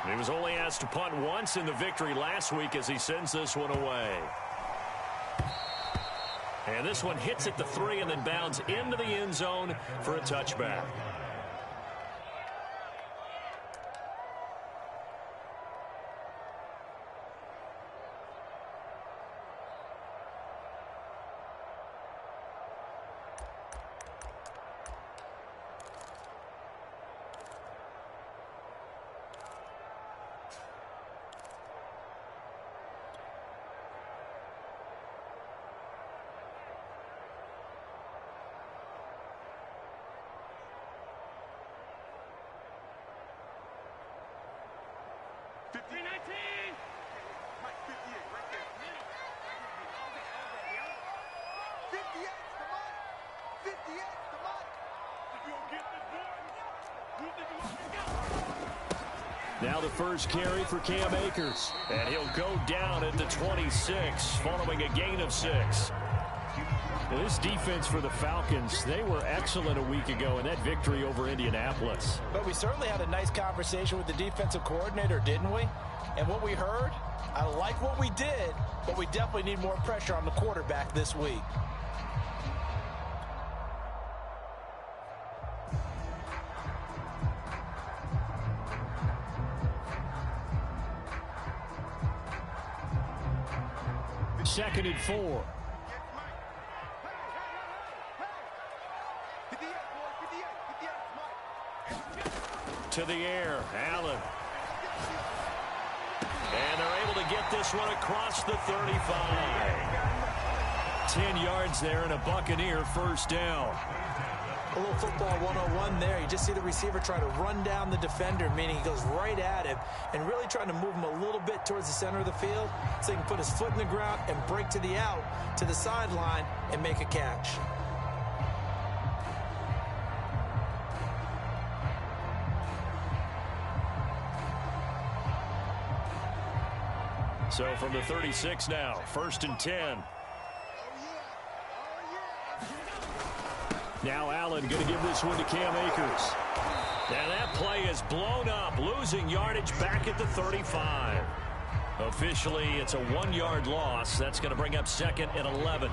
He was only asked to punt once in the victory last week as he sends this one away. And this one hits at the 3 and then bounds into the end zone for a touchback. Now the first carry for Cam Akers. And he'll go down at the 26 following a gain of 6. Now this defense for the Falcons, they were excellent a week ago in that victory over Indianapolis. But we certainly had a nice conversation with the defensive coordinator, didn't we? And what we heard, I like what we did, but we definitely need more pressure on the quarterback this week. Second and 4. To the air, Allen. And they're able to get this one across the 35. 10 yards there and a Buccaneer first down. A little football 101 there. You just see the receiver try to run down the defender, meaning he goes right at him and really trying to move him a little bit towards the center of the field so he can put his foot in the ground and break to the out, to the sideline, and make a catch. So from the 36 now, first and 10. Now Allen going to give this one to Cam Akers. And that play is blown up, losing yardage back at the 35. Officially, it's a 1-yard loss. That's going to bring up second and 11.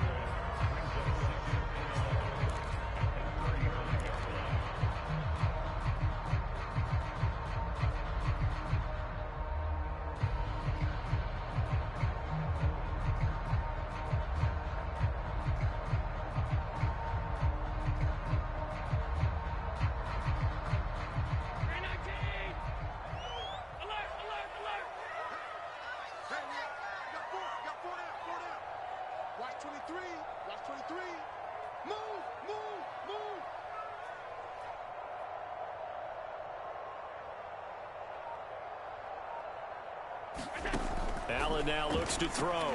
Allen now looks to throw.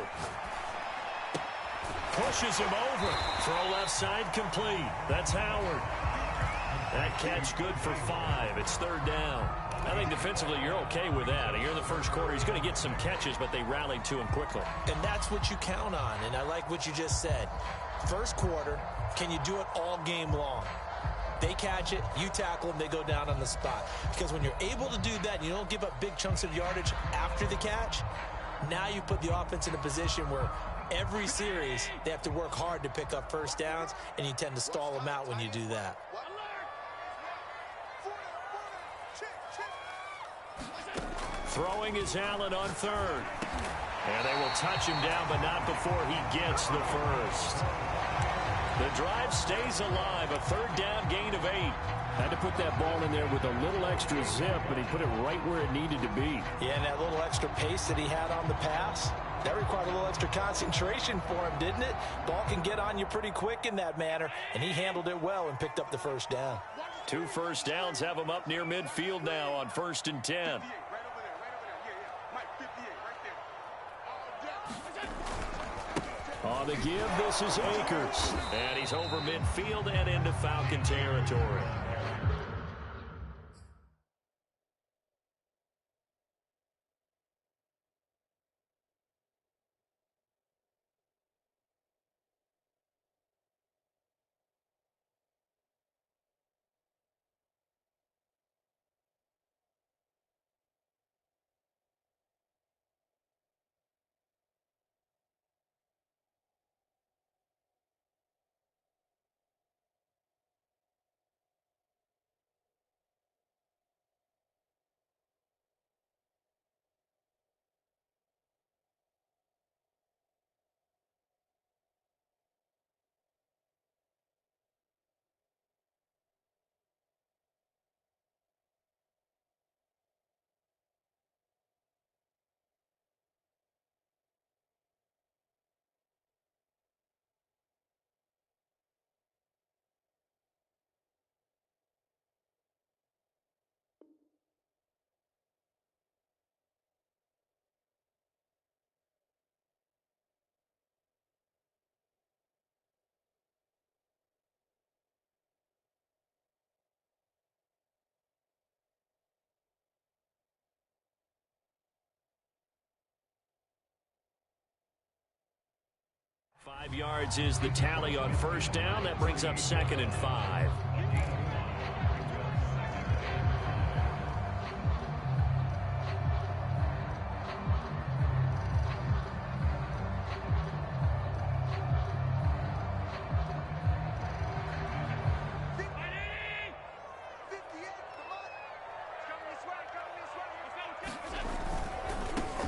Pushes him over. Throw left side complete. That's Howard. That catch good for 5. It's third down. I think defensively you're okay with that. Here in the first quarter, he's going to get some catches, but they rallied to him quickly. And that's what you count on, and I like what you just said. First quarter, can you do it all game long? They catch it, you tackle them, they go down on the spot. Because when you're able to do that and you don't give up big chunks of yardage after the catch, now you put the offense in a position where every series they have to work hard to pick up first downs, and you tend to stall them out when you do that. Throwing is Allen on third. And they will touch him down, but not before he gets the first. The drive stays alive. A third down gain of 8. Had to put that ball in there with a little extra zip, but he put it right where it needed to be. Yeah, and that little extra pace that he had on the pass, that required a little extra concentration for him, didn't it? Ball can get on you pretty quick in that manner, and he handled it well and picked up the first down. 2 first downs have him up near midfield now on first and 10. On the give, this is Akers. And he's over midfield and into Falcon territory. 5 yards is the tally on first down. That brings up 2nd and 5.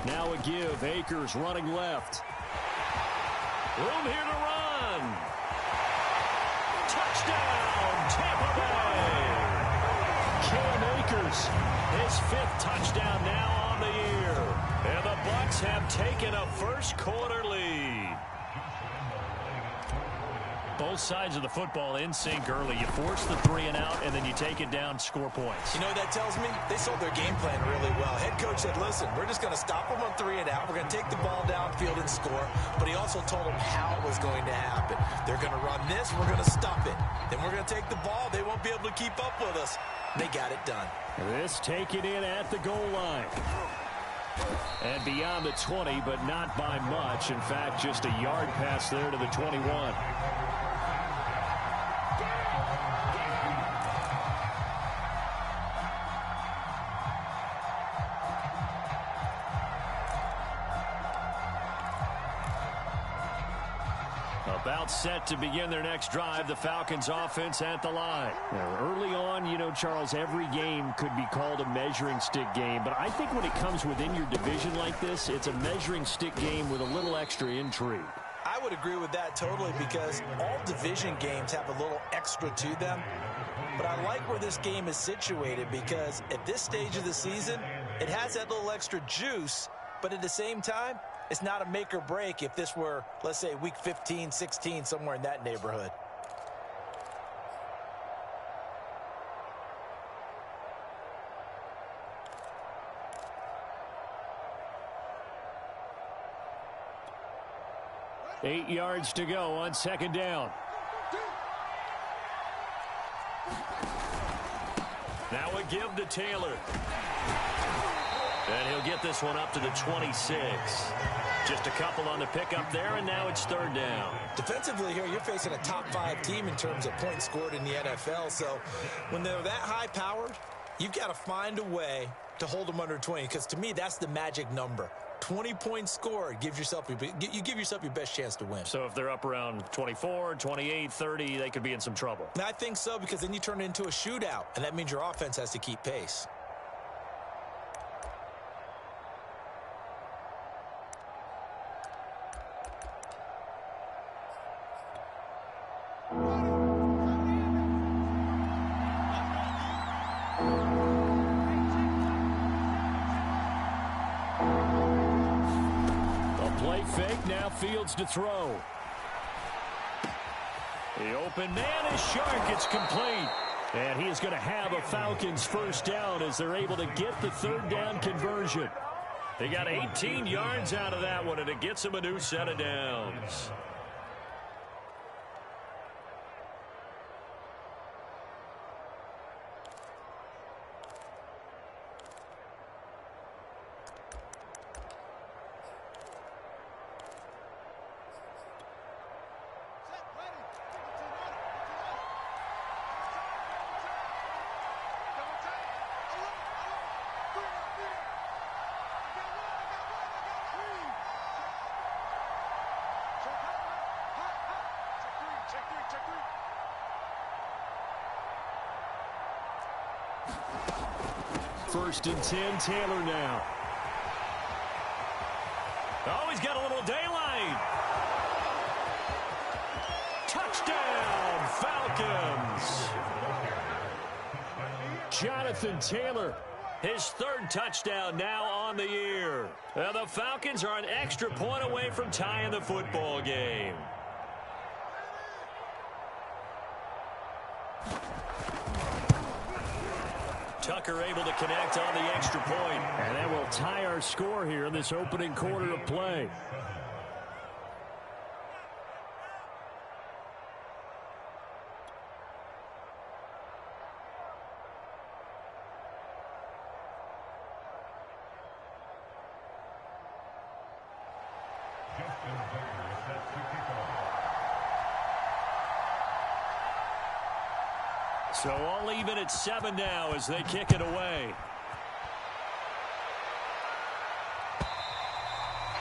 Now a give. Akers running left. Room here to run. Touchdown, Tampa Bay. Cam Akers, his 5th touchdown now on the year. And the Bucs have taken a first-quarter lead. Both sides of the football in sync early. You force the 3 and out, and then you take it down, score points. You know what that tells me? They sold their game plan really well. Head coach said, listen, we're just going to stop them on 3 and out. We're going to take the ball downfield and score. But he also told them how it was going to happen. They're going to run this. We're going to stop it. Then we're going to take the ball. They won't be able to keep up with us. They got it done. This taken in at the goal line. And beyond the 20, but not by much. In fact, just a yard pass there to the 21. About set to begin their next drive, the Falcons offense at the line. Now, early on, you know, Charles, every game could be called a measuring stick game. But I think when it comes within your division like this, it's a measuring stick game with a little extra intrigue. I would agree with that totally because all division games have a little extra to them. But I like where this game is situated because at this stage of the season, it has that little extra juice. But at the same time, it's not a make or break if this were, let's say, week 15, 16, somewhere in that neighborhood. Eight yards to go on 2nd down. Now a give to Taylor. And he'll get this one up to the 26. Just a couple on the pickup there, and now it's 3rd down. Defensively here, you're facing a top 5 team in terms of points scored in the NFL. So when they're that high-powered, you've got to find a way to hold them under 20. Because to me, that's the magic number. 20 points scored, you give yourself your best chance to win. So if they're up around 24, 28, 30, they could be in some trouble. And I think so because then you turn it into a shootout, and that means your offense has to keep pace. Fake, now Fields to throw. The open man is Shark. It's complete. And he is going to have a Falcons first down as they're able to get the 3rd down conversion. They got 18 yards out of that one, and it gets them a new set of downs. First and 10, Taylor now. Oh, he's got a little daylight. Touchdown, Falcons. Jonathan Taylor, his 3rd touchdown now on the year. Now the Falcons are an extra point away from tying the football game. Tucker able to connect on the extra point. And that will tie our score here in this opening quarter of play. So all even at 7 now as they kick it away.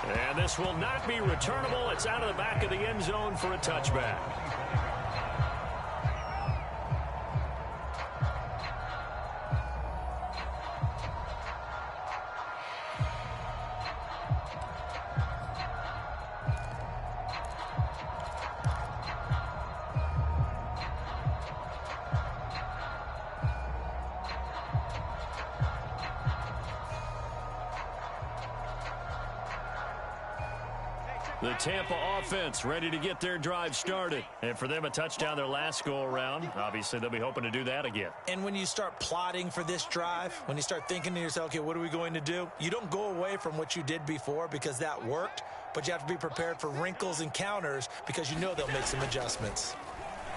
And this will not be returnable. It's out of the back of the end zone for a touchback. The Tampa offense ready to get their drive started. And for them, a touchdown their last go-around. Obviously, they'll be hoping to do that again. And when you start plotting for this drive, when you start thinking to yourself, okay, what are we going to do? You don't go away from what you did before because that worked, but you have to be prepared for wrinkles and counters because you know they'll make some adjustments.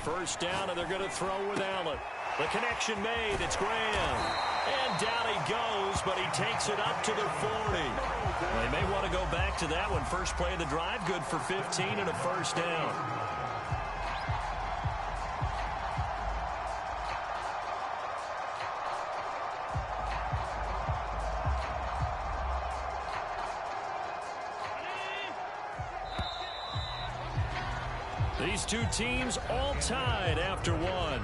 First down, and they're going to throw with Allen. The connection made. It's Graham. And down he goes, but he takes it up to the 40. Well, they may want to go back to that one. First play of the drive, good for 15 and a first down. These two teams all tied after one.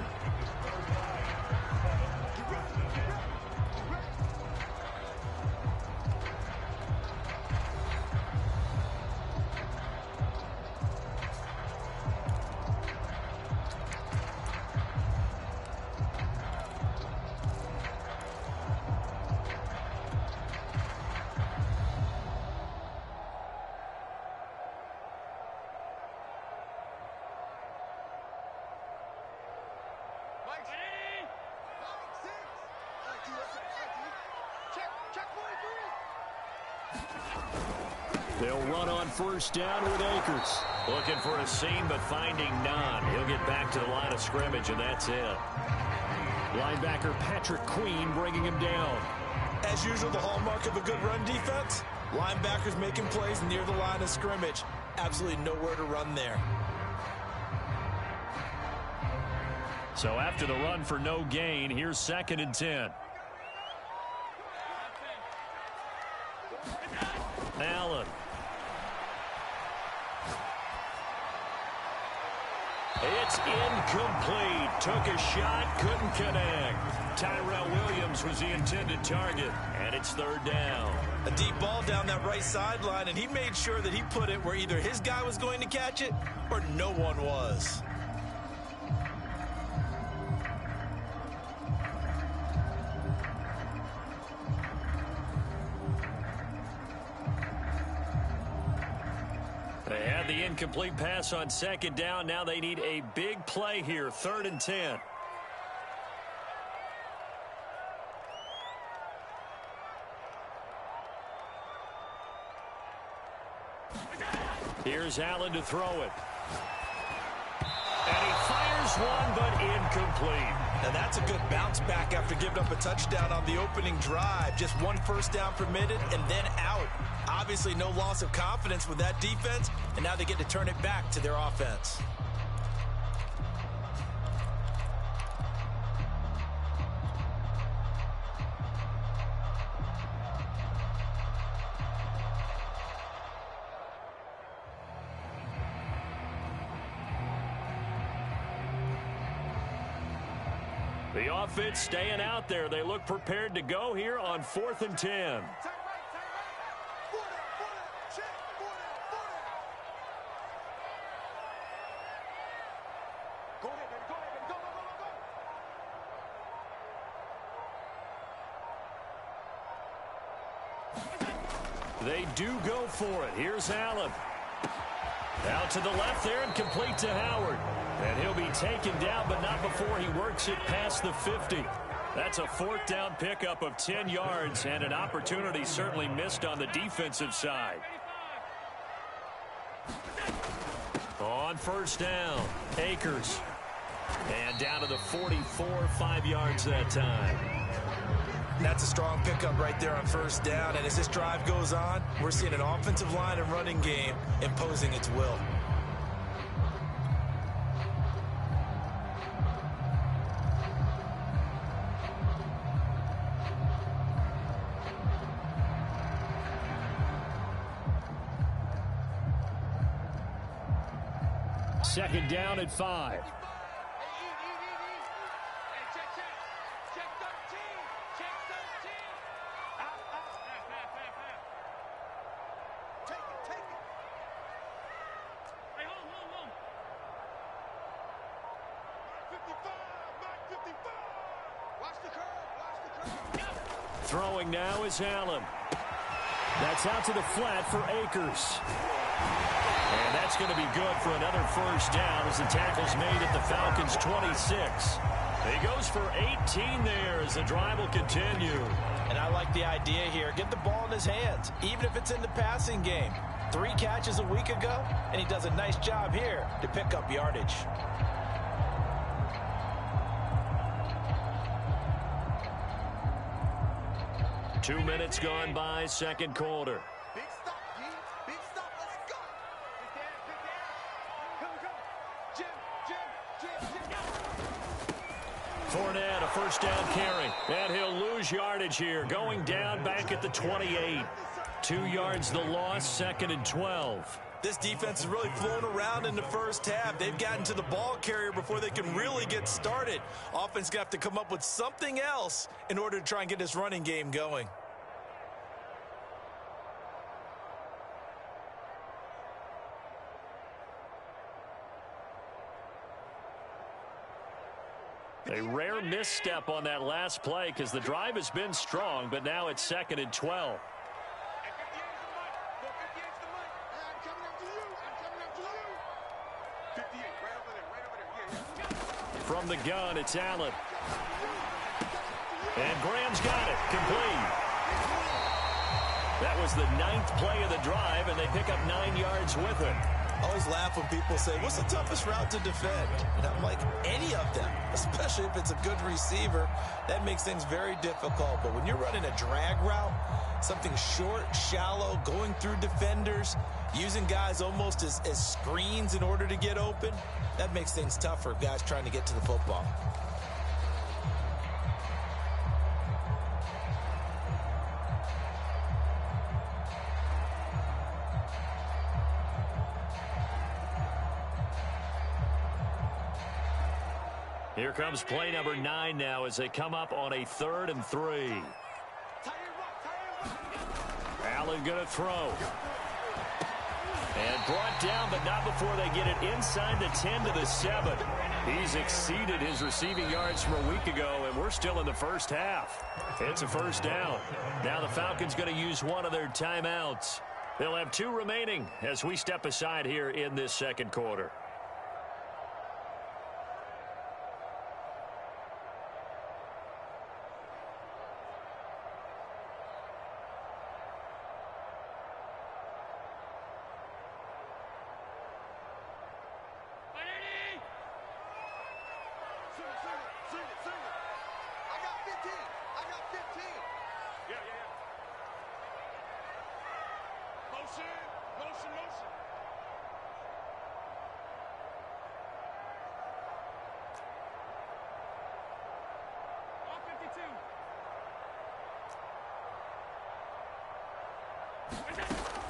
They'll run on first down with Akers. Looking for a seam, but finding none. He'll get back to the line of scrimmage, and that's it. Linebacker Patrick Queen bringing him down. As usual, the hallmark of a good run defense, linebackers making plays near the line of scrimmage. Absolutely nowhere to run there. So after the run for no gain, here's 2nd and 10. Allen. It's incomplete. Took a shot, couldn't connect. Tyrell Williams was the intended target, and it's 3rd down. A deep ball down that right sideline, and he made sure that he put it where either his guy was going to catch it or no one was. They had the incomplete pass on 2nd down. Now they need a big play here. 3rd and 10. Here's Allen to throw it. And he fires one, but incomplete. Now that's a good bounce back after giving up a touchdown on the opening drive. Just one first down permitted and then out. Obviously no loss of confidence with that defense, and now they get to turn it back to their offense. The offense staying out there. They look prepared to go here on 4th and 10. They do go for it. Here's Allen. Out to the left there and complete to Howard. And he'll be taken down, but not before he works it past the 50. That's a 4th down pickup of 10 yards and an opportunity certainly missed on the defensive side. On first down, Akers. And down to the 44, 5 yards that time. That's a strong pickup right there on first down. And as this drive goes on, we're seeing an offensive line and running game imposing its will. Second down at 5. Throwing now is Allen. That's out to the flat for Akers. And that's going to be good for another first down as the tackle's made at the Falcons' 26. He goes for 18 there as the drive will continue. And I like the idea here. Get the ball in his hands, even if it's in the passing game. 3 catches a week ago, and he does a nice job here to pick up yardage. Two minutes gone by, second quarter. Big stop, Dean. Big stop. Let's go. Fournette, a first down carry. And he'll lose yardage here. Going down back at the 28. 2 yards the loss, second and 12. This defense is really flown around in the first half. They've gotten to the ball carrier before they can really get started. Offense got to come up with something else in order to try and get this running game going. A rare misstep on that last play because the drive has been strong, but now it's second and 12. From the gun, it's Allen. And Graham's got it. Complete. That was the 9th play of the drive, and they pick up 9 yards with it. I always laugh when people say, what's the toughest route to defend? And I'm like, any of them, especially if it's a good receiver. That makes things very difficult. But when you're running a drag route, something short, shallow, going through defenders, using guys almost as screens in order to get open, that makes things tough for guys trying to get to the football. Here comes play number 9 now as they come up on a 3rd and 3. Allen going to throw. And brought down, but not before they get it inside the 10 to the 7. He's exceeded his receiving yards from a week ago, and we're still in the first half. It's a first down. Now the Falcons going to use one of their timeouts. They'll have 2 remaining as we step aside here in this second quarter.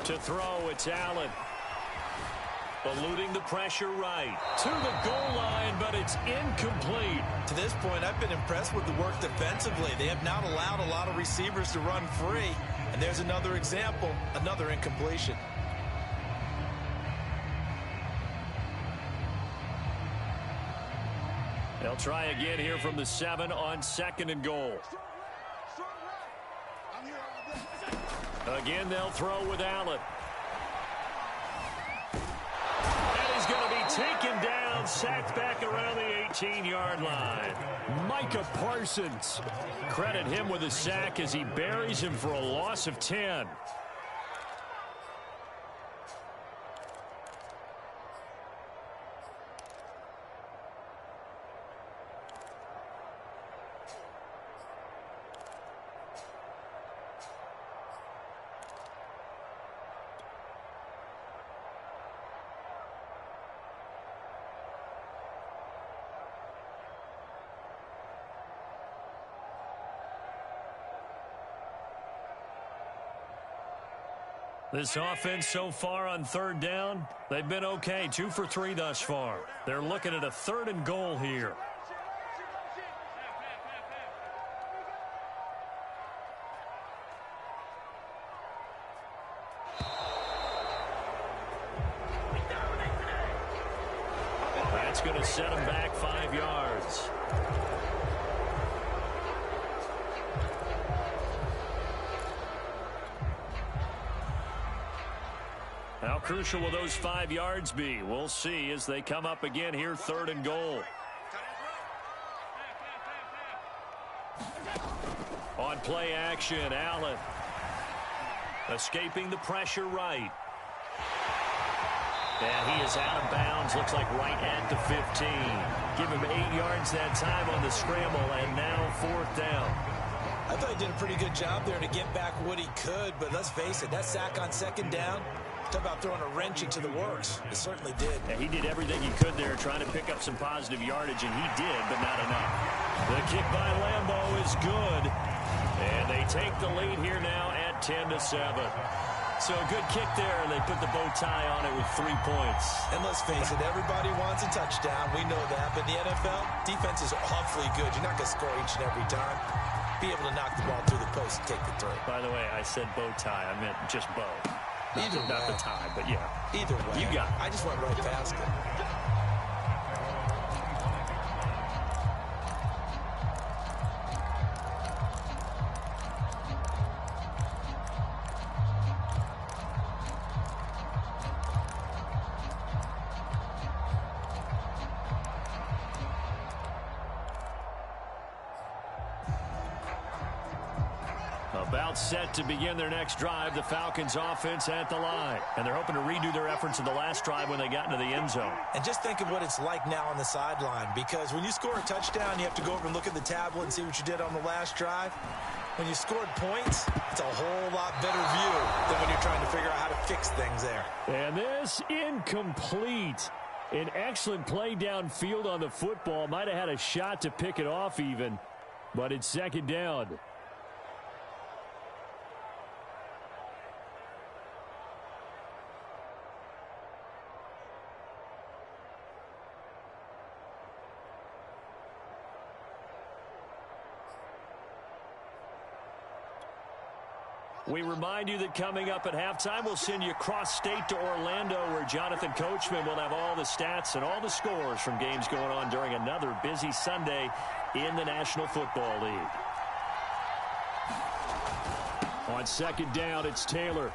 To throw, it's Allen. Eluding the pressure right. To the goal line, but it's incomplete. To this point, I've been impressed with the work defensively. They have not allowed a lot of receivers to run free. And there's another example, another incompletion. They'll try again here from the 7 on 2nd and goal. Again, they'll throw with Allen. And he's going to be taken down, sacked back around the 18-yard line. Micah Parsons. Credit him with a sack as he buries him for a loss of 10. This offense so far on third down, they've been okay. 2 for 3 thus far. They're looking at a 3rd and goal here. That's going to set them back 5 yards. How crucial will those 5 yards be? We'll see as they come up again here, 3rd and goal. On play action, Allen. Escaping the pressure right. And he is out of bounds, looks like right at the 15. Give him 8 yards that time on the scramble, and now 4th down. I thought he did a pretty good job there to get back what he could, but let's face it, that sack on 2nd down, talk about throwing a wrench into the works. It certainly did. Yeah, he did everything he could there, trying to pick up some positive yardage, and he did, but not enough. The kick by Lambo is good, and they take the lead here now at 10-7. So a good kick there, and they put the bow tie on it with 3 points. And let's face it, everybody wants a touchdown. We know that. But in the NFL, defense is awfully good. You're not going to score each and every time. Be able to knock the ball through the post and take the throw. By the way, I said bow tie. I meant just bow. Not the tie, but yeah. Either way. You got it. I just went right past it. About set to begin their next drive, the Falcons offense at the line. And they're hoping to redo their efforts in the last drive when they got into the end zone. And just think of what it's like now on the sideline, because when you score a touchdown, you have to go over and look at the tablet and see what you did on the last drive. When you scored points, it's a whole lot better view than when you're trying to figure out how to fix things there. And this incomplete. An excellent play downfield on the football. Might have had a shot to pick it off even, but it's 2nd down. We remind you that coming up at halftime, we'll send you cross-state to Orlando, where Jonathan Coachman will have all the stats and all the scores from games going on during another busy Sunday in the National Football League. On 2nd down, it's Taylor.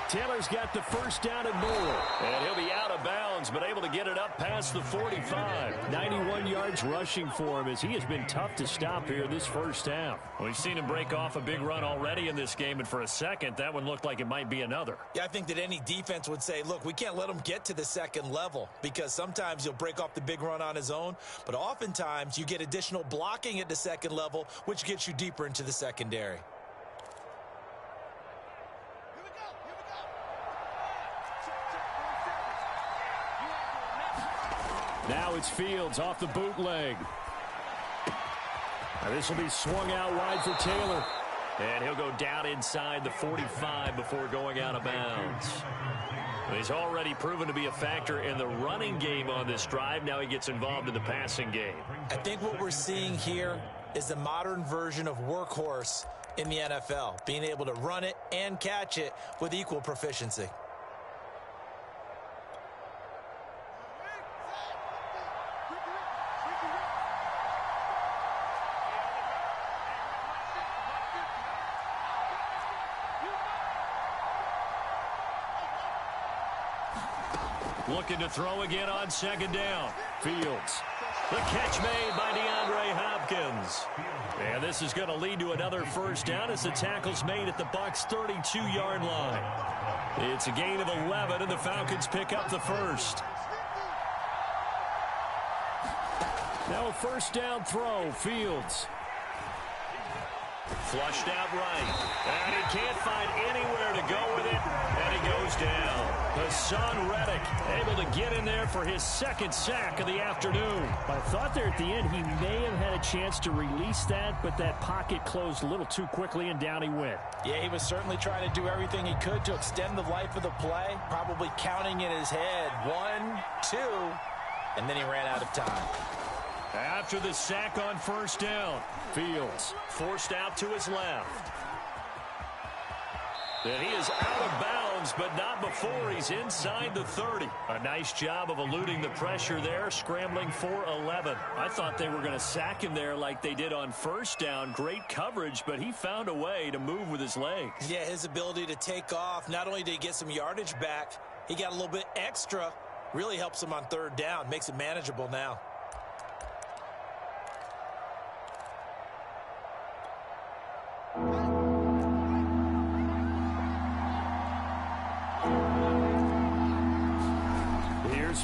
Taylor's got the 1st down and more. And he'll be out of bounds, but able to get it up past the 45. 91 yards rushing for him as he has been tough to stop here this 1st down. We've seen him break off a big run already in this game, and for a second, that one looked like it might be another. Yeah, I think that any defense would say, look, we can't let him get to the 2nd level, because sometimes he'll break off the big run on his own, but oftentimes you get additional blocking at the 2nd level, which gets you deeper into the secondary. Now it's Fields off the bootleg. Now this will be swung out wide for Taylor. And he'll go down inside the 45 before going out of bounds. He's already proven to be a factor in the running game on this drive. Now he gets involved in the passing game. I think what we're seeing here is the modern version of workhorse in the NFL, being able to run it and catch it with equal proficiency. Looking to throw again on 2nd down. Fields. The catch made by DeAndre Hopkins. And this is going to lead to another 1st down as the tackle's made at the Bucs' 32-yard line. It's a gain of 11, and the Falcons pick up the 1st. Now a 1st down throw. Fields. Flushed out right. And he can't find anywhere to go with it. And he goes goes down. Hassan Reddick able to get in there for his second sack of the afternoon. I thought there at the end he may have had a chance to release that, but that pocket closed a little too quickly, and down he went. Yeah, he was certainly trying to do everything he could to extend the life of the play, probably counting in his head 1, 2, and then he ran out of time. After the sack on first down, Fields forced out to his left. And he is out of bounds, but not before he's inside the 30. A nice job of eluding the pressure there, scrambling for 11. I thought they were going to sack him there like they did on first down. Great coverage, but he found a way to move with his legs. Yeah, his ability to take off, not only did he get some yardage back, he got a little bit extra. Really helps him on third down, makes it manageable now.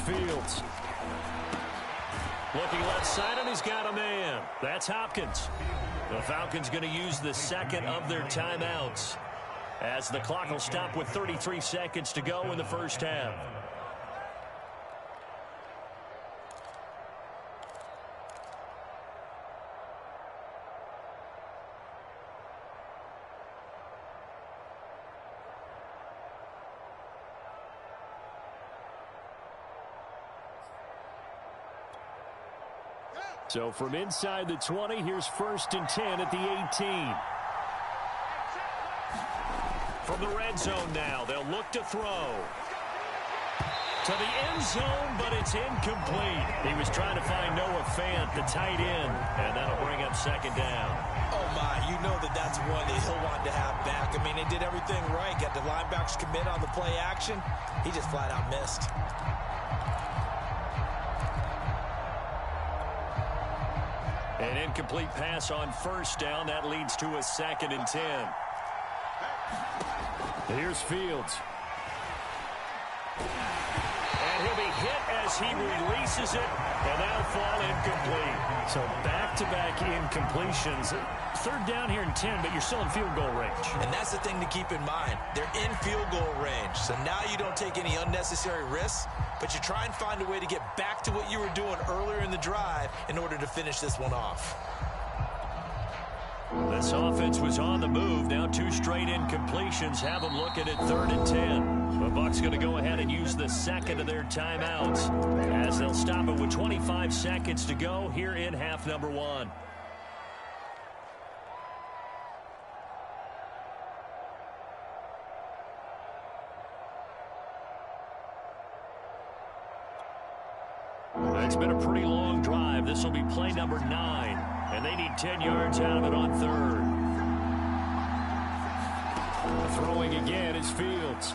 Fields. Looking left side, and he's got a man. That's Hopkins. The Falcons going to use the second of their timeouts as the clock will stop with 33 seconds to go in the first half. So from inside the 20, here's 1st and 10 at the 18. From the red zone now, they'll look to throw. To the end zone, but it's incomplete. He was trying to find Noah Fant, the tight end, and that'll bring up second down. Oh, my, you know that's one that he'll want to have back. I mean, he did everything right. Got the linebackers commit on the play action. He just flat out missed. An incomplete pass on first down. That leads to a 2nd and 10. Here's Fields. And he'll be hit as he releases it, and that'll fall incomplete. So back-to-back incompletions. Third down here and 10, but you're still in field goal range. And that's the thing to keep in mind. They're in field goal range. So now you don't take any unnecessary risks, but you try and find a way to get back to what you were doing earlier in the drive in order to finish this one off. This offense was on the move. Now 2 straight incompletions have them looking at 3rd and 10. The Bucs going to go ahead and use the second of their timeouts as they'll stop it with 25 seconds to go here in half number 1. It's been a pretty long drive. This will be play number 9, and they need 10 yards out of it on 3rd. Throwing again is Fields.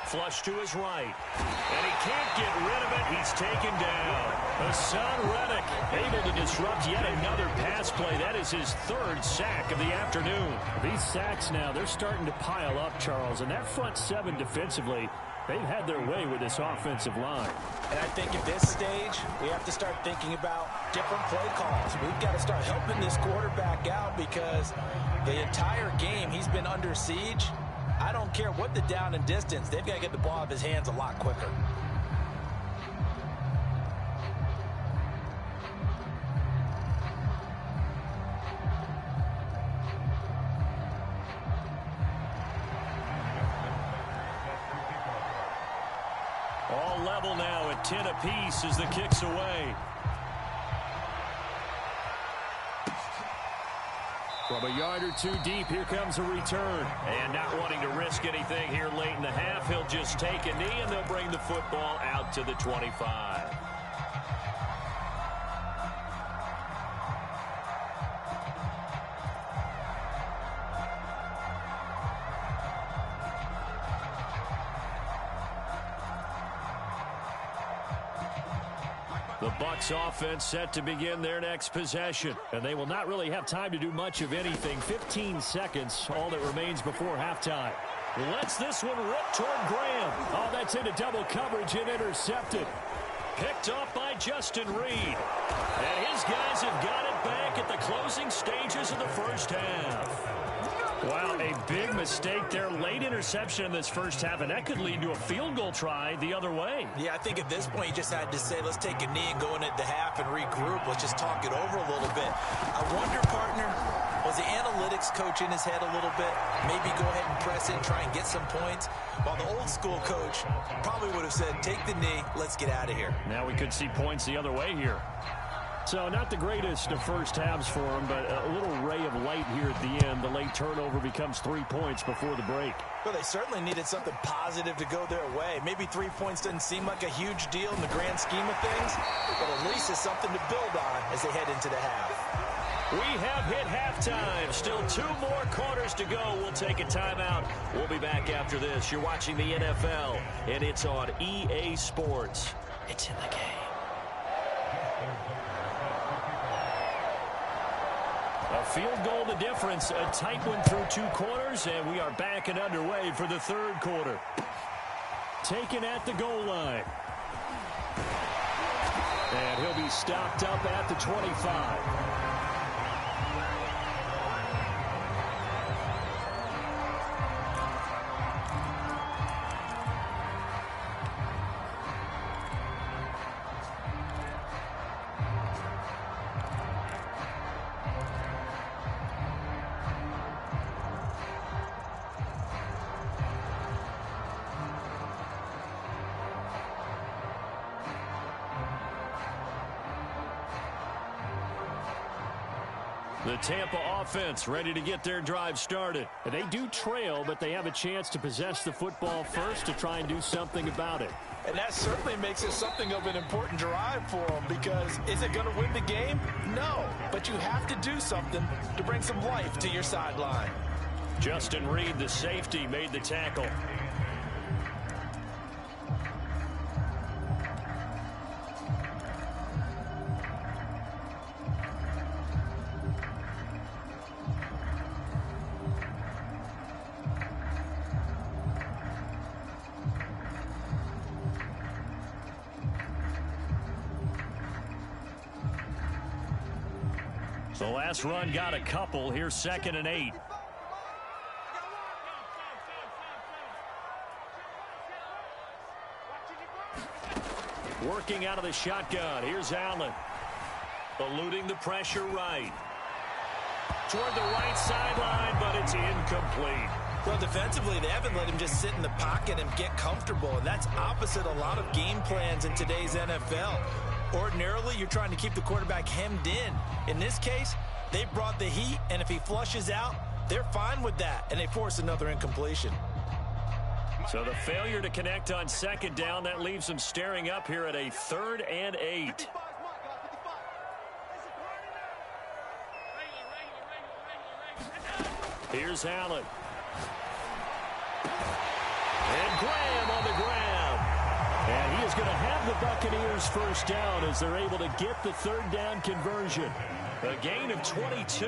Flush to his right, and he can't get rid of it. He's taken down. Hassan Reddick able to disrupt yet another pass play. That is his 3rd sack of the afternoon. These sacks now, they're starting to pile up, Charles, and that front 7 defensively, they've had their way with this offensive line. And I think at this stage, we have to start thinking about different play calls. We've got to start helping this quarterback out because the entire game he's been under siege. I don't care what the down and distance. They've got to get the ball out of his hands a lot quicker. All level now at 10 apiece as the kick's away. From a yard or 2 deep, here comes a return. And not wanting to risk anything here late in the half, he'll just take a knee and they'll bring the football out to the 25. The Bucs offense set to begin their next possession. And they will not really have time to do much of anything. 15 seconds, all that remains before halftime. Lets this one rip toward Graham. Oh, that's into double coverage and intercepted. Picked off by Justin Reed. And his guys have got it back at the closing stages of the first half. Wow, A big mistake there. Late interception in this first half, and that could lead to a field goal try the other way. Yeah, I think at this point you just had to say, let's take a knee and go into the half and regroup. Let's just talk it over a little bit. I wonder, partner, was the analytics coach in his head a little bit? Maybe go ahead and press in, try and get some points. While the old school coach probably would have said, take the knee, let's get out of here. Now we could see points the other way here. So not the greatest of first halves for him, but a little ray of light here at the end. The late turnover becomes 3 points before the break. Well, they certainly needed something positive to go their way. Maybe 3 points doesn't seem like a huge deal in the grand scheme of things, but at least it's something to build on as they head into the half. We have hit halftime. Still 2 more quarters to go. We'll take a timeout. We'll be back after this. You're watching the NFL, and it's on EA Sports. It's in the game. A field goal the difference. A tight one through 2 quarters, and we are back and underway for the third quarter. Taken at the goal line. And he'll be stopped up at the 25. The Tampa offense ready to get their drive started. And they do trail, but they have a chance to possess the football first to try and do something about it. And that certainly makes it something of an important drive for them, because is it going to win the game? No, but you have to do something to bring some life to your sideline. Justin Reed, the safety, made the tackle. The last run got a couple. Here's 2nd and 8. Working out of the shotgun. Here's Allen. Eluding the pressure right. Toward the right sideline, but it's incomplete. Well, defensively, they haven't let him just sit in the pocket and get comfortable, and that's opposite a lot of game plans in today's NFL. Ordinarily, you're trying to keep the quarterback hemmed in. In this case, they brought the heat, and if he flushes out, they're fine with that, and they force another incompletion. So the failure to connect on 2nd down, that leaves them staring up here at a 3rd and 8. Here's Allen. And Graham on the ground. And he is going to have the Buccaneers first down as they're able to get the 3rd down conversion. A gain of 22.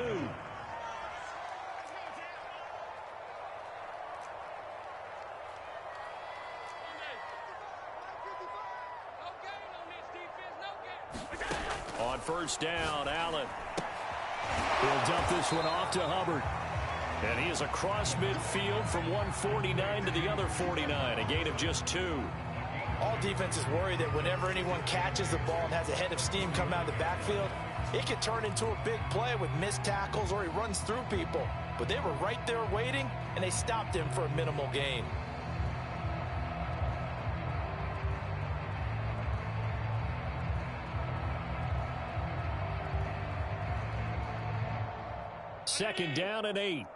On 1st down, Allen. He'll dump this one off to Hubbard. And he is across midfield from 149 to the other 49. A gain of just 2. All defenses worry that whenever anyone catches the ball and has a head of steam come out of the backfield, it could turn into a big play with missed tackles or he runs through people. But they were right there waiting, and they stopped him for a minimal gain. Second down and 8.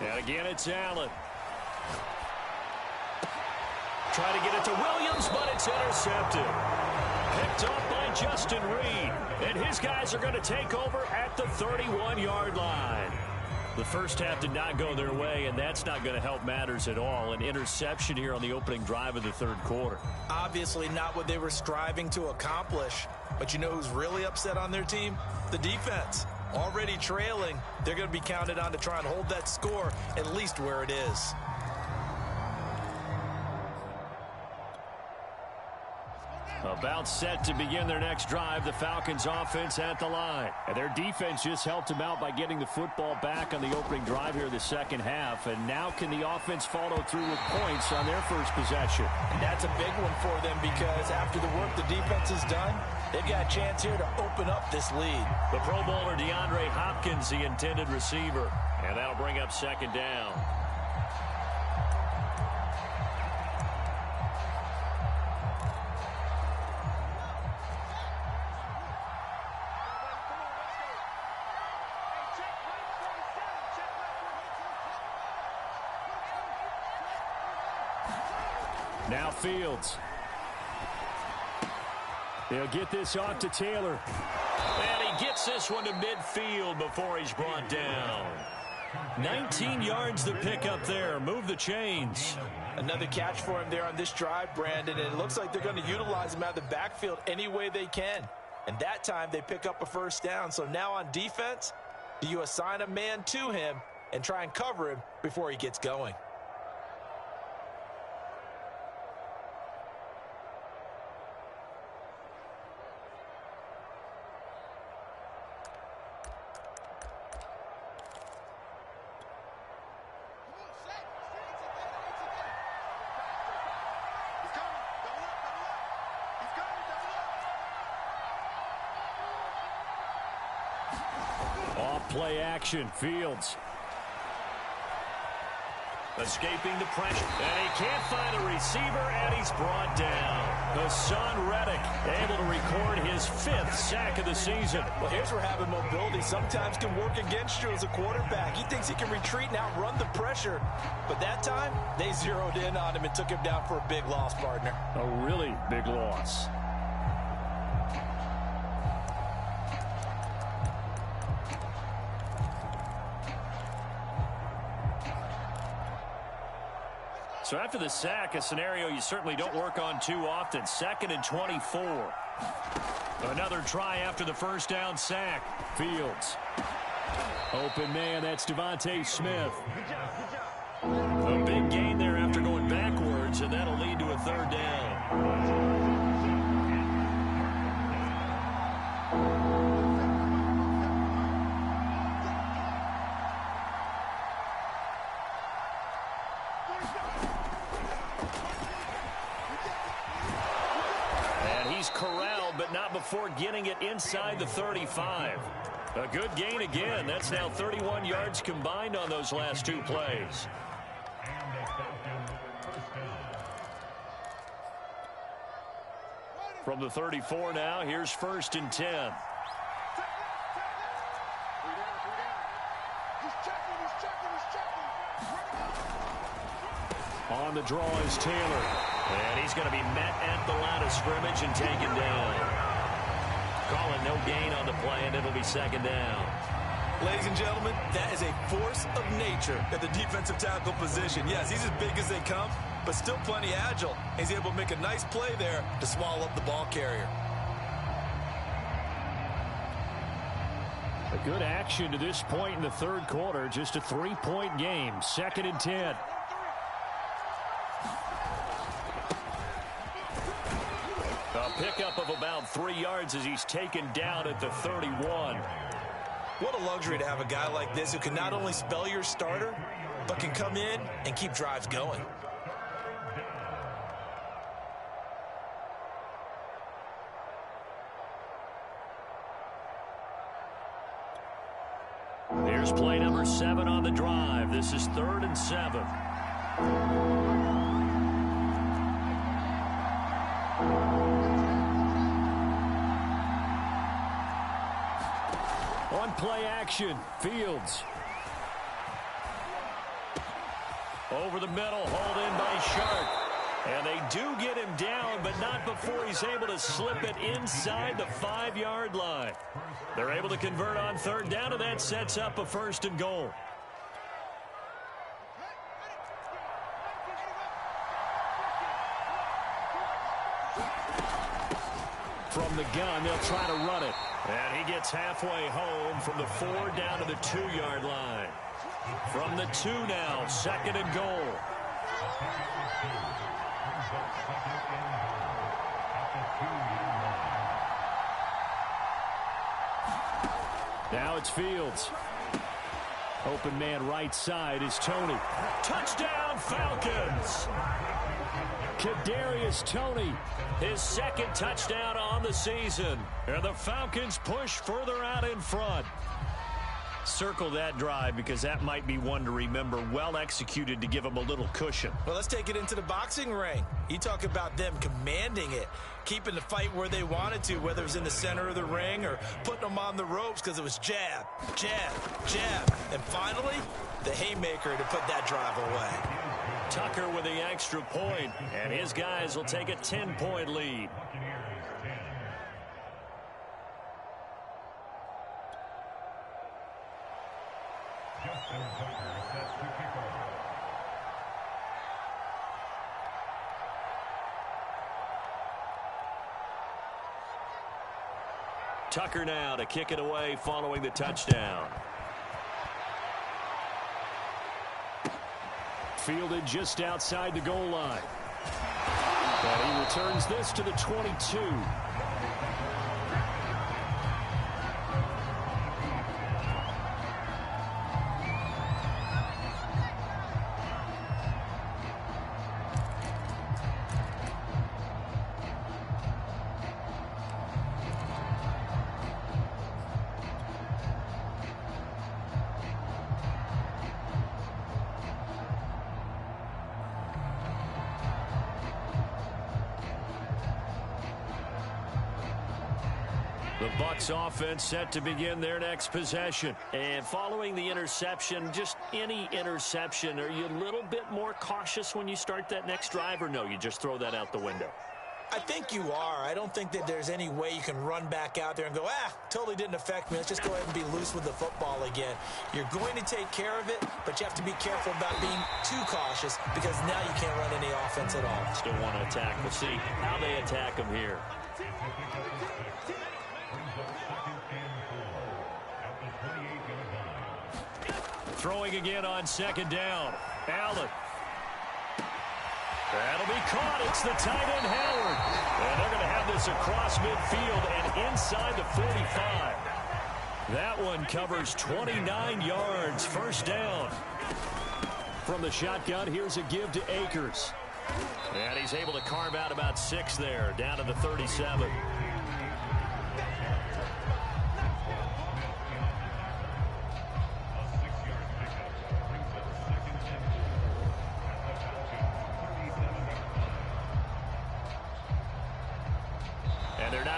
And again, it's Allen. Try to get it to Williams, but it's intercepted. Picked off by Justin Reed. And his guys are going to take over at the 31-yard line. The first half did not go their way, and that's not going to help matters at all. An interception here on the opening drive of the 3rd quarter. Obviously not what they were striving to accomplish. But you know who's really upset on their team? The defense. Already trailing, they're going to be counted on to try and hold that score at least where it is. About set to begin their next drive, the Falcons offense at the line. And their defense just helped them out by getting the football back on the opening drive here in the second half. And now can the offense follow through with points on their first possession? And that's a big one for them because after the work the defense has done, they've got a chance here to open up this lead. The Pro Bowler DeAndre Hopkins, the intended receiver. And that'll bring up second down. Now Fields. They'll get this off to Taylor. And he gets this one to midfield before he's brought down. 19 yards to pick up there. Move the chains. Another catch for him there on this drive, Brandon, and it looks like they're going to utilize him out of the backfield any way they can. And that time they pick up a first down. So now on defense, do you assign a man to him and try and cover him before he gets going? Play action. Fields. Escaping the pressure. And he can't find a receiver, and he's brought down. Hassan Reddick able to record his 5th sack of the season. Well, here's where having mobility sometimes can work against you as a quarterback. He thinks he can retreat and outrun the pressure. But that time, they zeroed in on him and took him down for a big loss, partner. A really big loss. So after the sack, a scenario you certainly don't work on too often. 2nd and 24. Another try after the first down sack. Fields. Open man, that's Devontae Smith. A big gain there after going backwards, and that'll lead to a 3rd down. Corralled, but not before getting it inside the 35. A good gain again. That's now 31 yards combined on those last 2 plays. From the 34 now, here's 1st and 10. On the draw is Taylor. And he's going to be met at the line of scrimmage and taken down. Calling no gain on the play, and it'll be 2nd down. Ladies and gentlemen, that is a force of nature at the defensive tackle position. Yes, he's as big as they come, but still plenty agile. He's able to make a nice play there to swallow up the ball carrier. A good action to this point in the 3rd quarter. Just a 3-point game. 2nd and 10. A pickup of about 3 yards as he's taken down at the 31. What a luxury to have a guy like this who can not only spell your starter, but can come in and keep drives going. Here's play number 7 on the drive. This is 3rd and 7. On play action, Fields. Over the middle, hauled in by Sharp. And they do get him down, but not before he's able to slip it inside the 5-yard line. They're able to convert on 3rd down, and that sets up a 1st and goal. From the gun, they'll try to run it. And he gets halfway home from the 4 down to the 2-yard line. From the 2 now, 2nd and goal. Now it's Fields. Open man right side is Tony. Touchdown Falcons! Kadarius Toney, his second touchdown on the season. And the Falcons push further out in front. Circle that drive because that might be one to remember. Well executed to give them a little cushion. Well, let's take it into the boxing ring. You talk about them commanding it, keeping the fight where they wanted to, whether it was in the center of the ring or putting them on the ropes because it was jab, jab, jab. And finally, the haymaker to put that drive away. Tucker with the extra point, and his guys will take a 10-point lead. Tucker now to kick it away following the touchdown. Fielded just outside the goal line. And he returns this to the 22. The Bucs offense set to begin their next possession. And following the interception, just any interception, are you a little bit more cautious when you start that next drive, or no, you just throw that out the window? I think you are. I don't think that there's any way you can run back out there and go, totally didn't affect me. Let's just go ahead and be loose with the football again. You're going to take care of it, but you have to be careful about being too cautious because now you can't run any offense at all. Still want to attack. We'll see how they attack them here. Throwing again on second down. Allen. That'll be caught. It's the tight end, Howard. And they're going to have this across midfield and inside the 45. That one covers 29 yards. First down. From the shotgun, here's a give to Akers. And he's able to carve out about 6 there, down to the 37.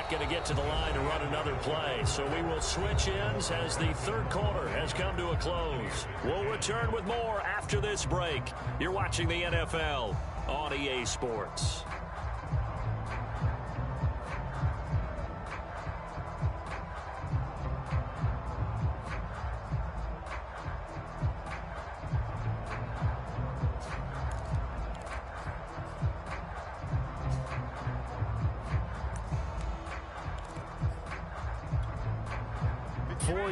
Going to get to the line to run another play. So we will switch ends as the third quarter has come to a close. We'll return with more after this break. You're watching the NFL on EA Sports.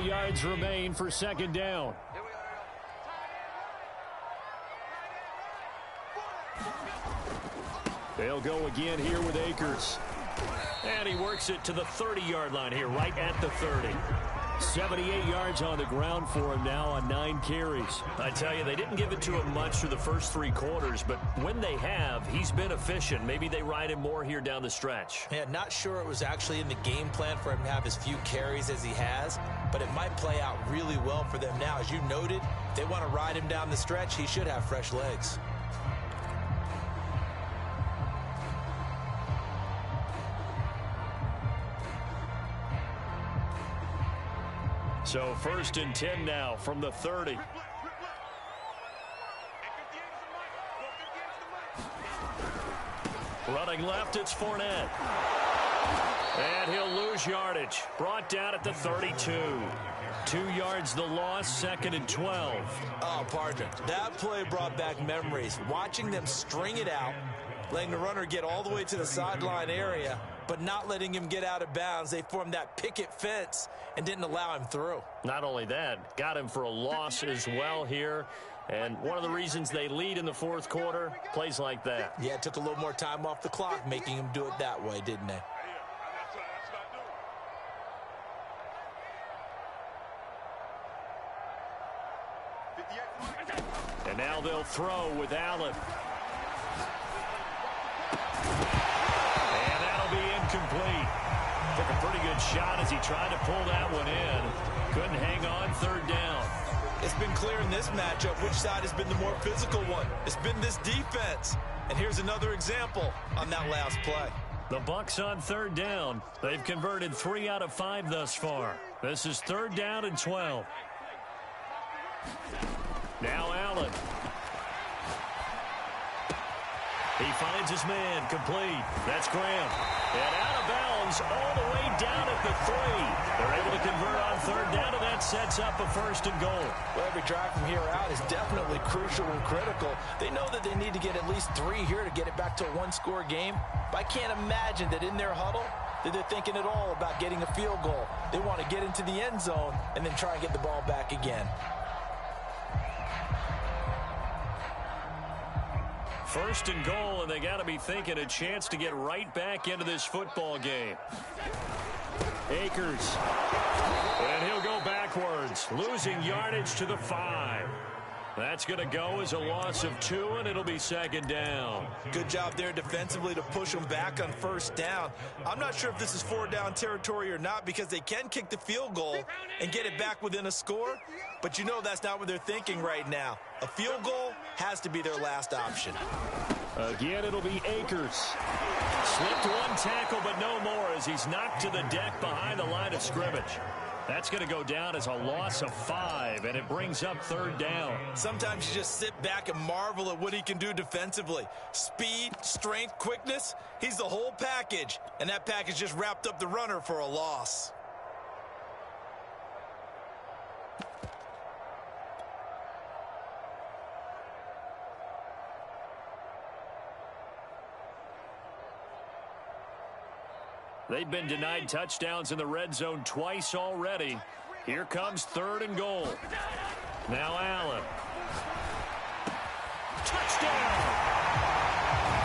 Yards remain for second down. They'll go again here with Akers. And he works it to the 30-yard line here, right at the 30. 78 yards on the ground for him now on 9 carries. I tell you, they didn't give it to him much through the first 3 quarters, but when they have, he's been efficient. Maybe they ride him more here down the stretch. Yeah, not sure it was actually in the game plan for him to have as few carries as he has, but it might play out really well for them now. As you noted, if they want to ride him down the stretch, he should have fresh legs. So first and 10 now from the 30. Running left, it's Fournette. And he'll lose yardage. Brought down at the 32. 2 yards the loss, second and 12. Oh, partner, that play brought back memories. Watching them string it out, letting the runner get all the way to the sideline area, but not letting him get out of bounds. They formed that picket fence and didn't allow him through. Not only that, got him for a loss as well here. And one of the reasons they lead in the fourth quarter, plays like that. Yeah, it took a little more time off the clock, making them do it that way, didn't they? And now they'll throw with Allen. And that'll be incomplete. Took a pretty good shot as he tried to pull that one in. Couldn't hang on, third down. It's been clear in this matchup which side has been the more physical one. It's been this defense. And here's another example on that last play. The Bucs on third down. They've converted 3 out of 5 thus far. This is third down and 12. Now Allen. He finds his man, complete. That's Graham. And out of bounds all the way down at the 3. They're able to convert on third down, and that sets up a first and goal. Well, every drive from here out is definitely crucial and critical. They know that they need to get at least 3 here to get it back to a one-score game. But I can't imagine that in their huddle that they're thinking at all about getting a field goal. They want to get into the end zone and then try and get the ball back again. First and goal, and they got to be thinking a chance to get right back into this football game. Akers. And he'll go backwards, losing yardage to the 5. That's going to go as a loss of 2, and it'll be second down. Good job there defensively to push them back on first down. I'm not sure if this is 4-down territory or not because they can kick the field goal and get it back within a score. But you know that's not what they're thinking right now. A field goal has to be their last option. Again, it'll be Akers. Slipped one tackle, but no more as he's knocked to the deck behind the line of scrimmage. That's going to go down as a loss of 5, and it brings up third down. Sometimes you just sit back and marvel at what he can do defensively. Speed, strength, quickness, he's the whole package. And that package just wrapped up the runner for a loss. They've been denied touchdowns in the red zone twice already. Here comes third and goal. Now Allen. Touchdown!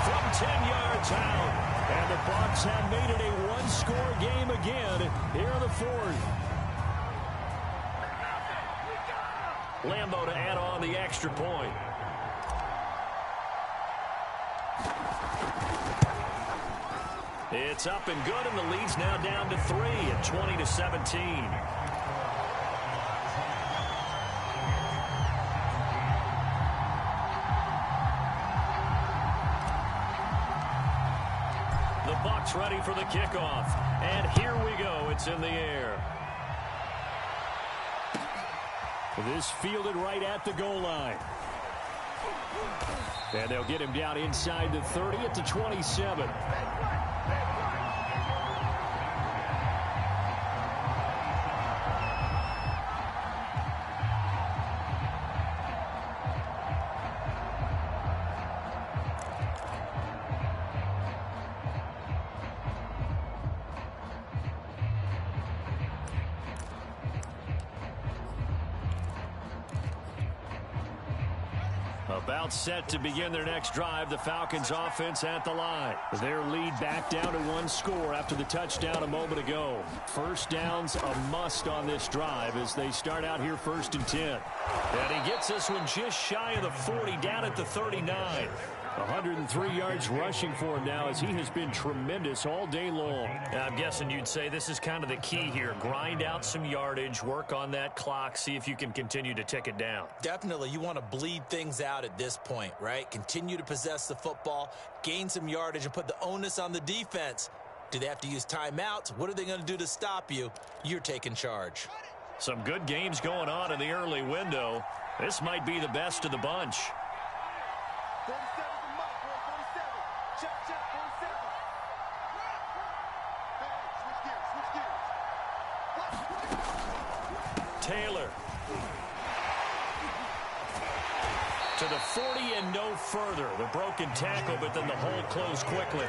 From 10 yards out. And the Bucs have made it a one-score game again here in the fourth. Lambeau to add on the extra point. It's up and good, and the lead's now down to 3 at 20-17. The Bucs ready for the kickoff, and here we go. It's in the air. This fielded right at the goal line. And they'll get him down inside the 30 at the 27. About set to begin their next drive, the Falcons offense at the line. Their lead back down to 1 score after the touchdown a moment ago. First down's a must on this drive as they start out here 1st and 10. And he gets this one just shy of the 40, down at the 39. 103 yards rushing for him now as he has been tremendous all day long. I'm guessing you'd say this is kind of the key here. Grind out some yardage, work on that clock, see if you can continue to tick it down. Definitely, you want to bleed things out at this point, right? Continue to possess the football, gain some yardage, and put the onus on the defense. Do they have to use timeouts? What are they going to do to stop you? You're taking charge. Some good games going on in the early window. This might be the best of the bunch. 47 from Mike, boy, 47. Check, 47. Hey, switch gears. Taylor. To the 40 and no further. The broken tackle, but then the hole closed quickly.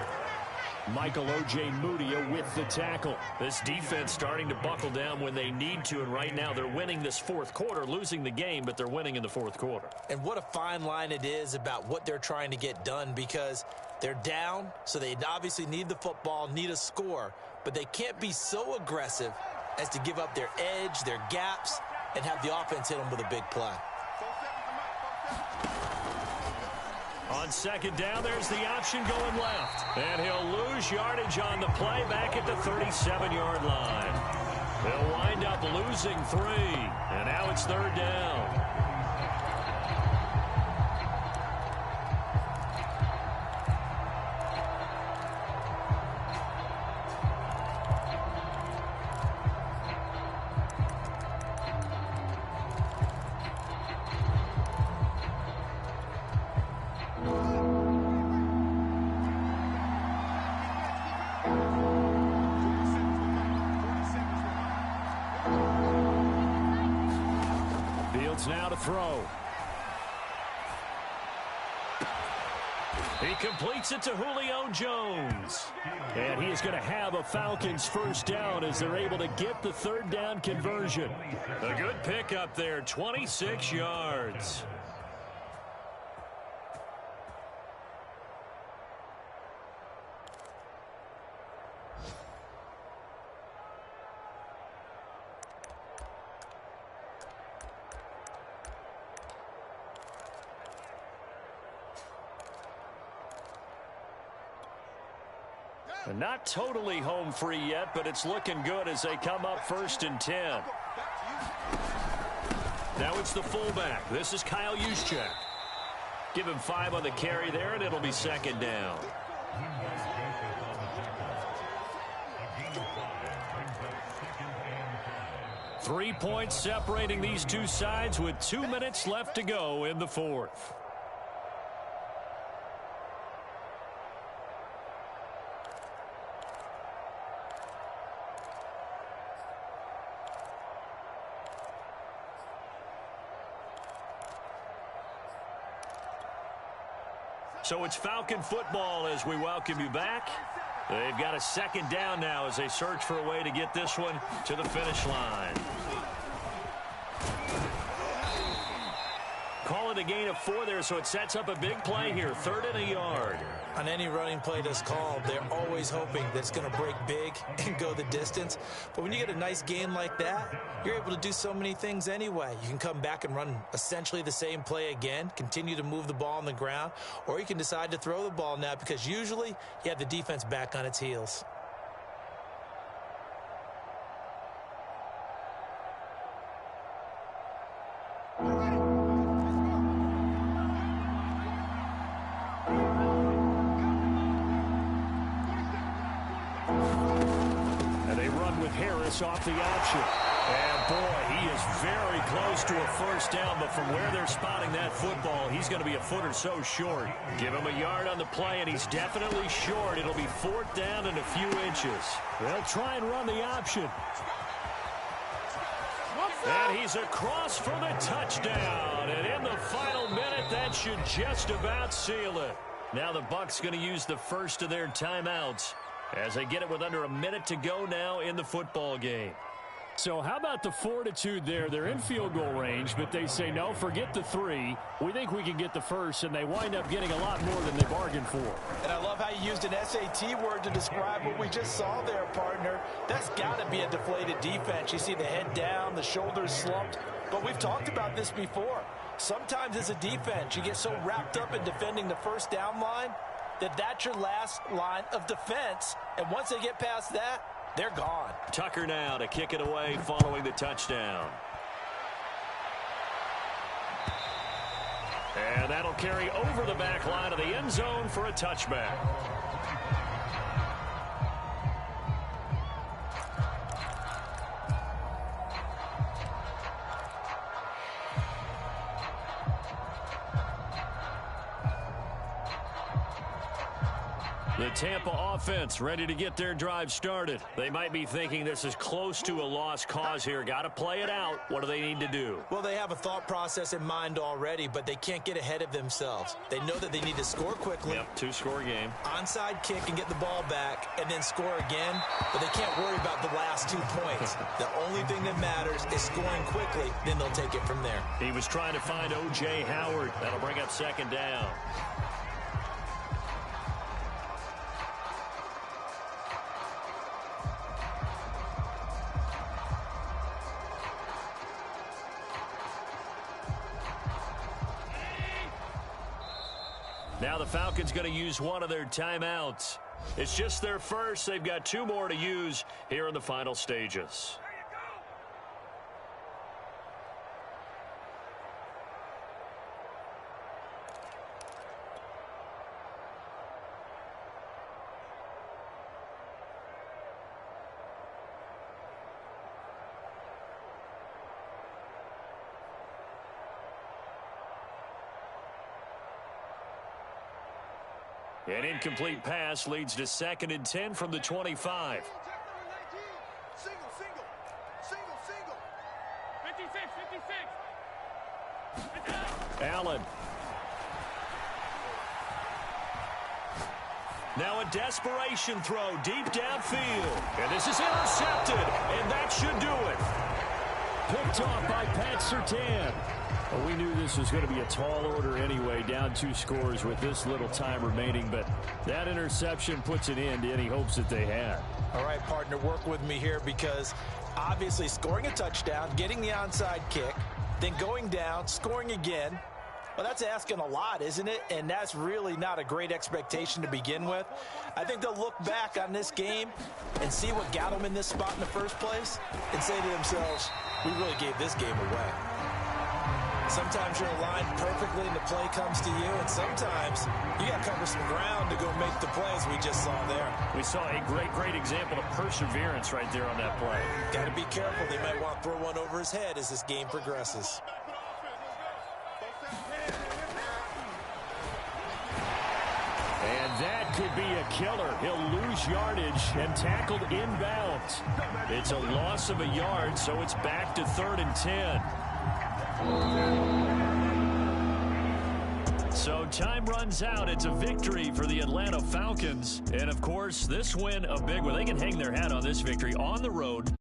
Michael Ojemudia with the tackle. This defense starting to buckle down when they need to, and right now they're winning this fourth quarter, losing the game, but they're winning in the fourth quarter. And what a fine line it is about what they're trying to get done, because they're down, so they obviously need the football, need a score, but they can't be so aggressive as to give up their edge, their gaps, and have the offense hit them with a big play. On second down, there's the option going left. And he'll lose yardage on the play back at the 37-yard line. They'll wind up losing 3. And now it's third down. Now to throw. He completes it to Julio Jones. And he is going to have a Falcons first down as they're able to get the third down conversion. A good pickup there, 26 yards. And not totally home free yet, but it's looking good as they come up 1st and 10. Now it's the fullback. This is Kyle Juszczyk. Give him 5 on the carry there, and it'll be second down. Three points separating these two sides with 2 minutes left to go in the fourth. So it's Falcon football as we welcome you back. They've got a second down now as they search for a way to get this one to the finish line. Call it a gain of 4 there, so it sets up a big play here. 3rd and a yard. On any running play that's called, they're always hoping that it's going to break big and go the distance. But when you get a nice gain like that, you're able to do so many things anyway. You can come back and run essentially the same play again, continue to move the ball on the ground, or you can decide to throw the ball now because usually you have the defense back on its heels. Off the option. And boy, he is very close to a first down, but from where they're spotting that football, he's going to be a foot or so short. Give him a yard on the play, and he's definitely short. It'll be 4th down and a few inches. They'll try and run the option. And he's across for the touchdown. And in the final minute, that should just about seal it. Now the Bucs going to use the first of their timeouts as they get it with under a minute to go now in the football game. So how about the fortitude there? They're in field goal range, but they say, no, forget the 3. We think we can get the first, and they wind up getting a lot more than they bargained for. And I love how you used an SAT word to describe what we just saw there, partner. That's got to be a deflated defense. You see the head down, the shoulders slumped. But we've talked about this before. Sometimes as a defense, you get so wrapped up in defending the first down line that's your last line of defense. And once they get past that, they're gone. Tucker now to kick it away following the touchdown. And that'll carry over the back line of the end zone for a touchback. The Tampa offense ready to get their drive started. They might be thinking this is close to a lost cause here. Got to play it out. What do they need to do? Well, they have a thought process in mind already, but they can't get ahead of themselves. They know that they need to score quickly. Yep, two-score game. Onside kick and get the ball back and then score again, but they can't worry about the last 2 points. The only thing that matters is scoring quickly, then they'll take it from there. He was trying to find O.J. Howard. That'll bring up second down. Now the Falcons going to use one of their timeouts. It's just their first. They've got 2 more to use here in the final stages. An incomplete pass leads to 2nd and 10 from the 25. Single. 56. Allen. Now a desperation throw deep downfield. And this is intercepted. And that should do it. Picked off by Pat Surtain. Well, we knew this was going to be a tall order anyway, down 2 scores with this little time remaining, but that interception puts an end to any hopes that they had. All right, partner, work with me here because obviously scoring a touchdown, getting the onside kick, then going down, scoring again, well, that's asking a lot, isn't it? And that's really not a great expectation to begin with. I think they'll look back on this game and see what got them in this spot in the first place and say to themselves, we really gave this game away. Sometimes you're aligned perfectly and the play comes to you, and sometimes you got to cover some ground to go make the plays we just saw there. We saw a great example of perseverance right there on that play. Got to be careful. They might want to throw one over his head as this game progresses. And that could be a killer. He'll lose yardage and tackled inbounds. It's a loss of a yard, so it's back to 3rd and 10. So time runs out. It's a victory for the Atlanta Falcons. And, of course, this win a big one. They can hang their hat on this victory on the road.